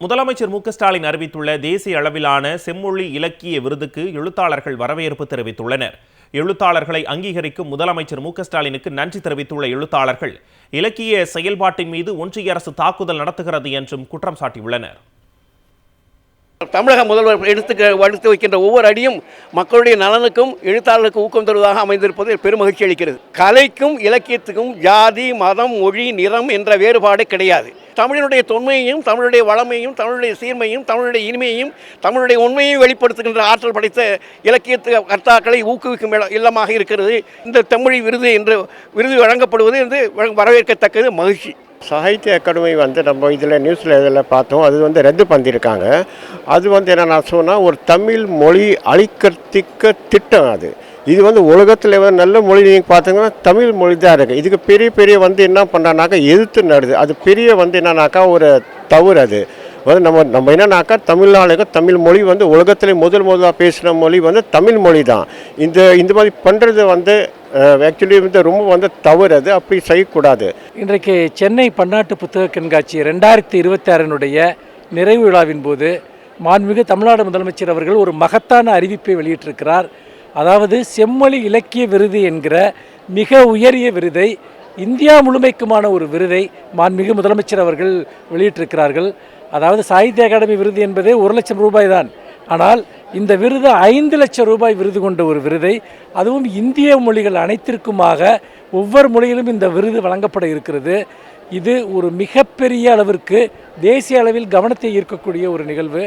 முதலமைச்சர் மு.க.ஸ்டாலின் அறிவித்துள்ள தேசிய அளவிலான செம்மொழி இலக்கிய விருதுக்கு எழுத்தாளர்கள் வரவேற்பு தெரிவித்துள்ளனர். எழுத்தாளர்களை அங்கீகரிக்கும் முதலமைச்சர் மு.க.ஸ்டாலினுக்கு நன்றி தெரிவித்துள்ள எழுத்தாளர்கள் இலக்கிய செயல்பாட்டின் மீது ஒன்றிய அரசு தாக்குதல் நடத்துகிறது என்றும் குற்றம் சாட்டியுள்ளனர். தமிழக முதல்வர் எடுத்து வைக்கின்ற ஒவ்வொரு அடியும் மக்களுடைய நலனுக்கும் எழுத்தாளர்களுக்கு ஊக்கம் தருவதாக அமைந்திருப்பது பெருமகிழ்ச்சி அளிக்கிறது. கலைக்கும் இலக்கியத்துக்கும் ஜாதி, மதம், மொழி, நிறம் என்ற வேறுபாடு கிடையாது. தமிழினுடைய தொன்மையையும், தமிழுடைய வளமையும், தமிழுடைய சீர்மையும், தமிழுடைய இனிமையையும், தமிழுடைய உண்மையையும் வெளிப்படுத்துகின்ற ஆற்றல் படைத்த இலக்கியத்து கர்த்தாக்களை ஊக்குவிக்கும் இல்லமாக இருக்கிறது இந்த தமிழ் விருது என்று விருது வழங்கப்படுவது என்று வரவேற்கத்தக்கது, மகிழ்ச்சி. சாகித்ய அகாடமி நம்ம இதில் நியூஸில் இதில் பார்த்தோம். அது ரத்து பண்ணியிருக்காங்க. அது என்ன சொன்னால், ஒரு தமிழ் மொழி அழிக்கிறதுக்கு திட்டம். இது உலகத்தில் நல்ல மொழி நீங்கள் பார்த்தீங்கன்னா தமிழ் மொழி தான் இருக்குது. இதுக்கு பெரிய என்ன பண்ணுறானாக்கா எதிர்த்து நடுது. அது பெரிய என்னன்னாக்கா ஒரு தவறு. அது நம்ம என்னன்னாக்கா தமிழ்நாடுக்கு தமிழ் மொழி உலகத்திலே முதலாக பேசுகிற மொழி தமிழ் மொழி தான். இந்த மாதிரி பண்ணுறது ஆக்சுவலி ரொம்ப தவறு. அது அப்படி செய்யக்கூடாது. இன்றைக்கு சென்னை பன்னாட்டு புத்தக கண்காட்சி 2026 நிறைவு விழாவின் போது மாண்புமிகு தமிழ்நாடு முதலமைச்சர் அவர்கள் ஒரு மகத்தான அறிவிப்பை வெளியிட்டிருக்கிறார். அதாவது செம்மொழி இலக்கிய விருது என்கிற மிக உயரிய விருதை, இந்தியா முழுமைக்குமான ஒரு விருதை மாண்புமிகு முதலமைச்சர் அவர்கள் வெளியிட்டிருக்கிறார்கள். அதாவது சாகித்ய அகாடமி விருது என்பதே 1 லட்சம் ரூபாய் தான். ஆனால் இந்த விருது 5 லட்சம் ரூபாய் விருது கொண்ட ஒரு விருதை, அதுவும் இந்திய மொழிகள் அனைத்திற்குமாக ஒவ்வொரு மொழியிலும் இந்த விருது வழங்கப்பட இருக்கிறது. இது ஒரு மிகப்பெரிய அளவிற்கு தேசிய அளவில் கவனத்தை ஈர்க்கக்கூடிய ஒரு நிகழ்வு.